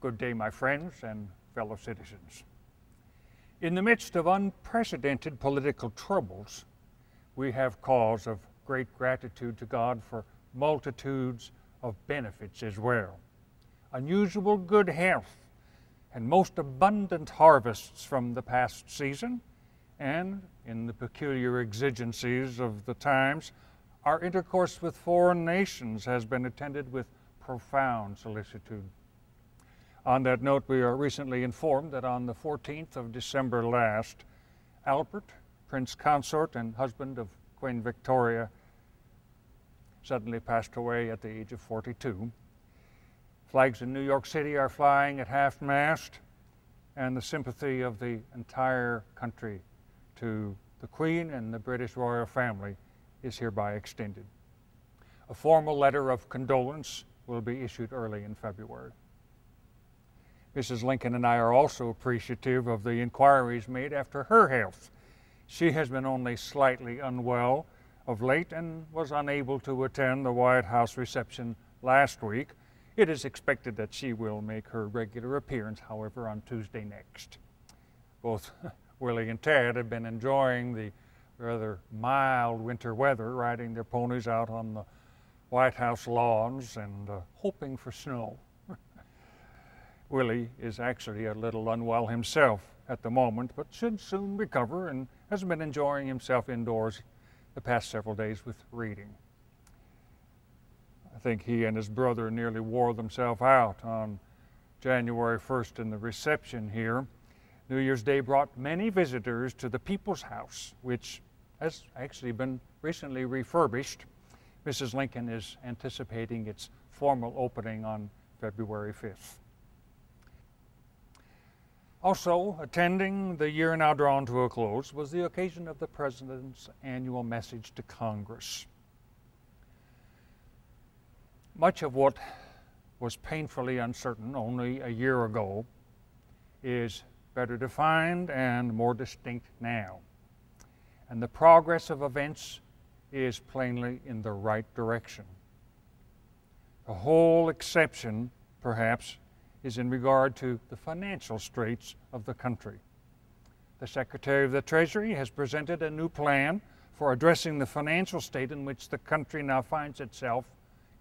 Good day, my friends and fellow citizens. In the midst of unprecedented political troubles, we have cause of great gratitude to God for multitudes of benefits as well. Unusual good health and most abundant harvests from the past season, and in the peculiar exigencies of the times, our intercourse with foreign nations has been attended with profound solicitude. On that note, we are recently informed that on the 14th of December last, Albert, Prince Consort and husband of Queen Victoria, suddenly passed away at the age of 42. Flags in New York City are flying at half-mast, and the sympathy of the entire country to the Queen and the British royal family is hereby extended. A formal letter of condolence will be issued early in February. Mrs. Lincoln and I are also appreciative of the inquiries made after her health. She has been only slightly unwell of late and was unable to attend the White House reception last week. It is expected that she will make her regular appearance, however, on Tuesday next. Both Willie and Ted have been enjoying the rather mild winter weather, riding their ponies out on the White House lawns and hoping for snow. Willie is actually a little unwell himself at the moment, but should soon recover and has been enjoying himself indoors the past several days with reading. I think he and his brother nearly wore themselves out on January 1st in the reception here. New Year's Day brought many visitors to the People's House, which has actually been recently refurbished. Mrs. Lincoln is anticipating its formal opening on February 5th. Also attending the year now drawn to a close was the occasion of the President's annual message to Congress. Much of what was painfully uncertain only a year ago is better defined and more distinct now. And the progress of events is plainly in the right direction. The whole exception, perhaps, is in regard to the financial straits of the country. The Secretary of the Treasury has presented a new plan for addressing the financial state in which the country now finds itself,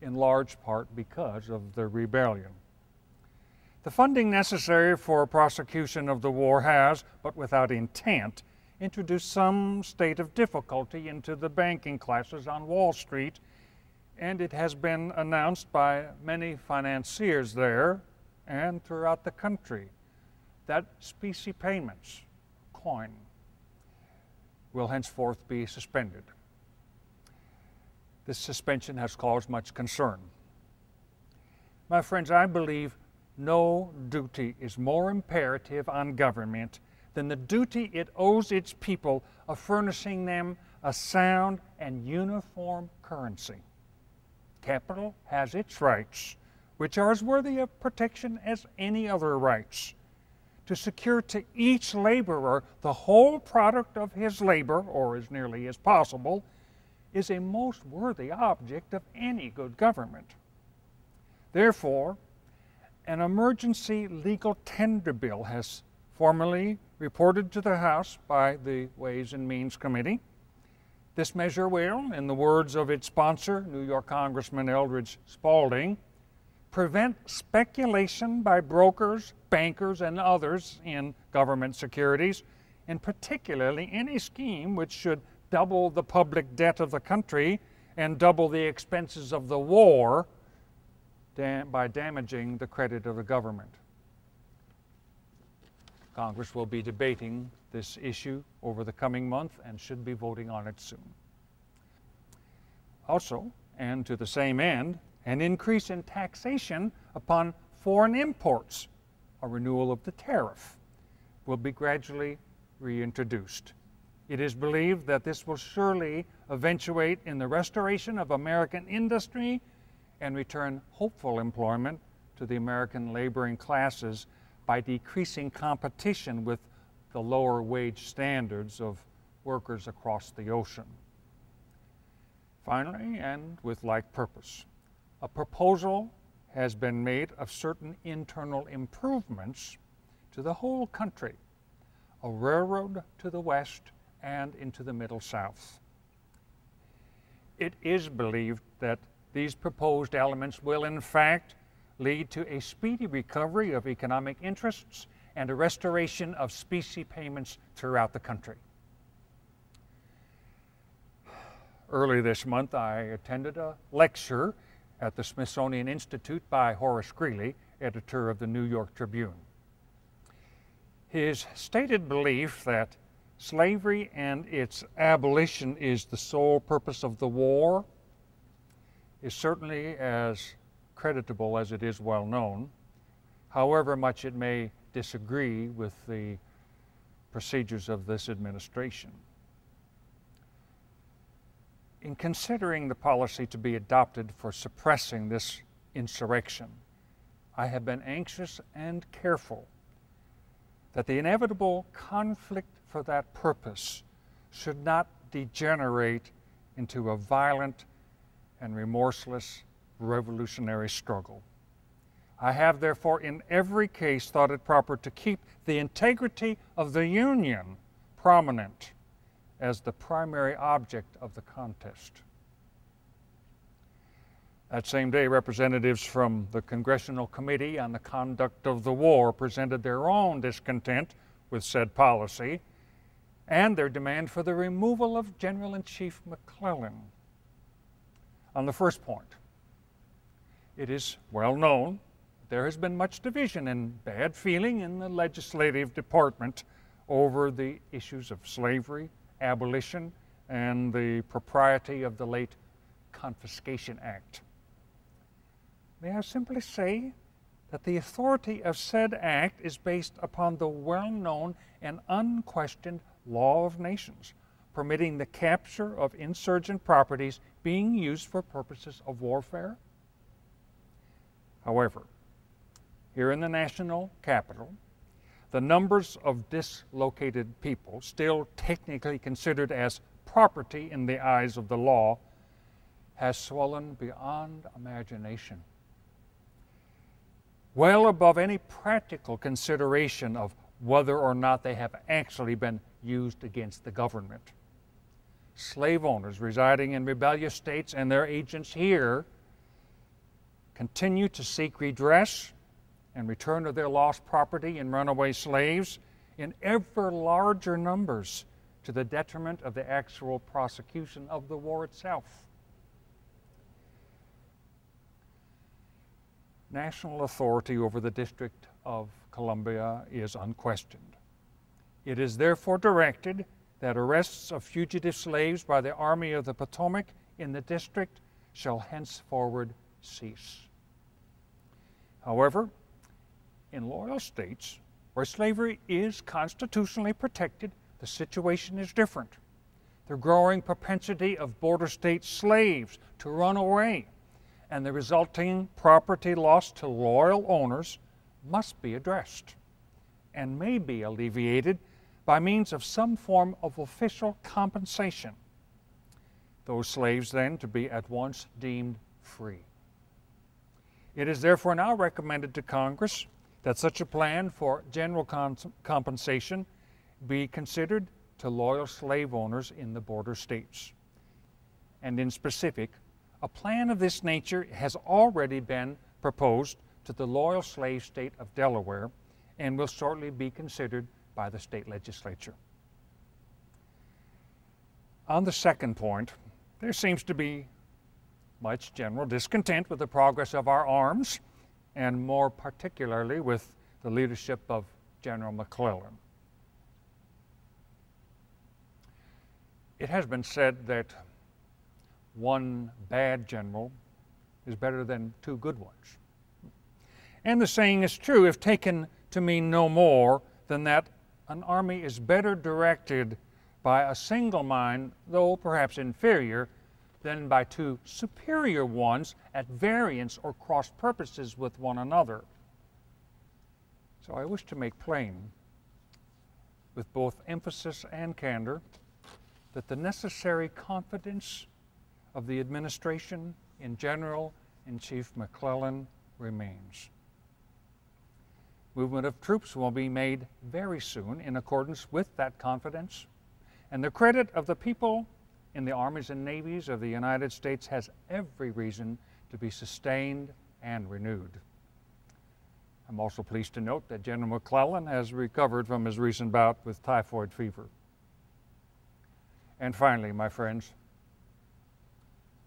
in large part because of the rebellion. The funding necessary for prosecution of the war has, but without intent, introduced some state of difficulty into the banking classes on Wall Street, and it has been announced by many financiers there and throughout the country that specie payments, coin, will henceforth be suspended. This suspension has caused much concern. My friends, I believe no duty is more imperative on government than the duty it owes its people of furnishing them a sound and uniform currency. Capital has its rights, which are as worthy of protection as any other rights. To secure to each laborer the whole product of his labor, or as nearly as possible, is a most worthy object of any good government. Therefore, an emergency legal tender bill has formally reported to the House by the Ways and Means Committee. This measure will, in the words of its sponsor, New York Congressman Eldridge Spalding, prevent speculation by brokers, bankers, and others in government securities, and particularly any scheme which should double the public debt of the country and double the expenses of the war by damaging the credit of the government. Congress will be debating this issue over the coming month and should be voting on it soon. Also, and to the same end, an increase in taxation upon foreign imports, a renewal of the tariff, will be gradually reintroduced. It is believed that this will surely eventuate in the restoration of American industry and return hopeful employment to the American laboring classes by decreasing competition with the lower wage standards of workers across the ocean. Finally, and with like purpose, a proposal has been made of certain internal improvements to the whole country, a railroad to the west and into the Middle South. It is believed that these proposed elements will in fact lead to a speedy recovery of economic interests and a restoration of specie payments throughout the country. Early this month, I attended a lecture at the Smithsonian Institute by Horace Greeley, editor of the New York Tribune. His stated belief that slavery and its abolition is the sole purpose of the war is certainly as creditable as it is well known, however much it may disagree with the procedures of this administration. In considering the policy to be adopted for suppressing this insurrection, I have been anxious and careful that the inevitable conflict for that purpose should not degenerate into a violent and remorseless revolutionary struggle. I have therefore in every case thought it proper to keep the integrity of the Union prominent as the primary object of the contest. That same day, representatives from the Congressional Committee on the Conduct of the War presented their own discontent with said policy and their demand for the removal of General-in-Chief McClellan. On the first point, it is well known there has been much division and bad feeling in the legislative department over the issues of slavery, abolition, and the propriety of the late Confiscation Act. May I simply say that the authority of said act is based upon the well-known and unquestioned law of nations, permitting the capture of insurgent properties being used for purposes of warfare? However, here in the national capital, the numbers of dislocated people, still technically considered as property in the eyes of the law, has swollen beyond imagination, well above any practical consideration of whether or not they have actually been used against the government. Slave owners residing in rebellious states and their agents here continue to seek redress and return of their lost property and runaway slaves in ever larger numbers to the detriment of the actual prosecution of the war itself. National authority over the District of Columbia is unquestioned. It is therefore directed that arrests of fugitive slaves by the Army of the Potomac in the district shall henceforward cease. However, in loyal states where slavery is constitutionally protected, the situation is different. The growing propensity of border state slaves to run away and the resulting property loss to loyal owners must be addressed and may be alleviated by means of some form of official compensation. Those slaves then to be at once deemed free. It is therefore now recommended to Congress that such a plan for general compensation be considered to loyal slave owners in the border states. And in specific, a plan of this nature has already been proposed to the loyal slave state of Delaware and will shortly be considered by the state legislature. On the second point, there seems to be much general discontent with the progress of our arms, and more particularly with the leadership of General McClellan. It has been said that one bad general is better than two good ones. And the saying is true if taken to mean no more than that an army is better directed by a single mind, though perhaps inferior, than by two superior ones at variance or cross purposes with one another. So I wish to make plain, with both emphasis and candor, that the necessary confidence of the administration in General-in-Chief McClellan remains. Movement of troops will be made very soon in accordance with that confidence, and the credit of the people in the armies and navies of the United States has every reason to be sustained and renewed. I'm also pleased to note that General McClellan has recovered from his recent bout with typhoid fever. And finally, my friends,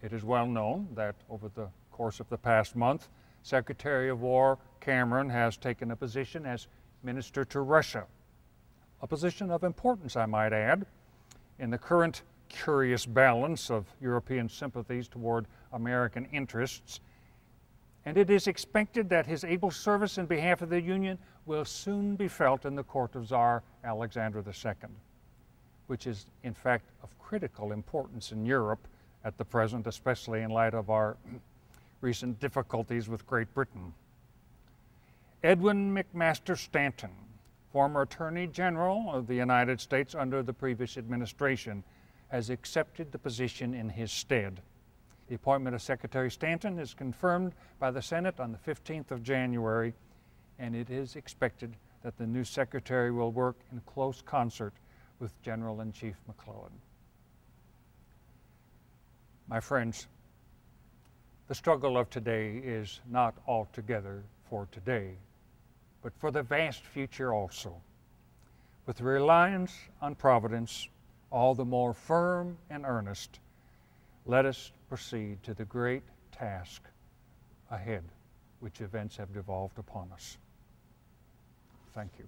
it is well known that over the course of the past month, Secretary of War Cameron has taken a position as Minister to Russia, a position of importance, I might add, in the current curious balance of European sympathies toward American interests. And it is expected that his able service in behalf of the Union will soon be felt in the court of Tsar Alexander II, which is in fact of critical importance in Europe at the present, especially in light of our recent difficulties with Great Britain. Edwin McMaster Stanton, former Attorney General of the United States under the previous administration, has accepted the position in his stead. The appointment of Secretary Stanton is confirmed by the Senate on the 15th of January, and it is expected that the new Secretary will work in close concert with General-in-Chief McClellan. My friends, the struggle of today is not altogether for today, but for the vast future also. With reliance on Providence all the more firm and earnest, let us proceed to the great task ahead which events have devolved upon us. Thank you.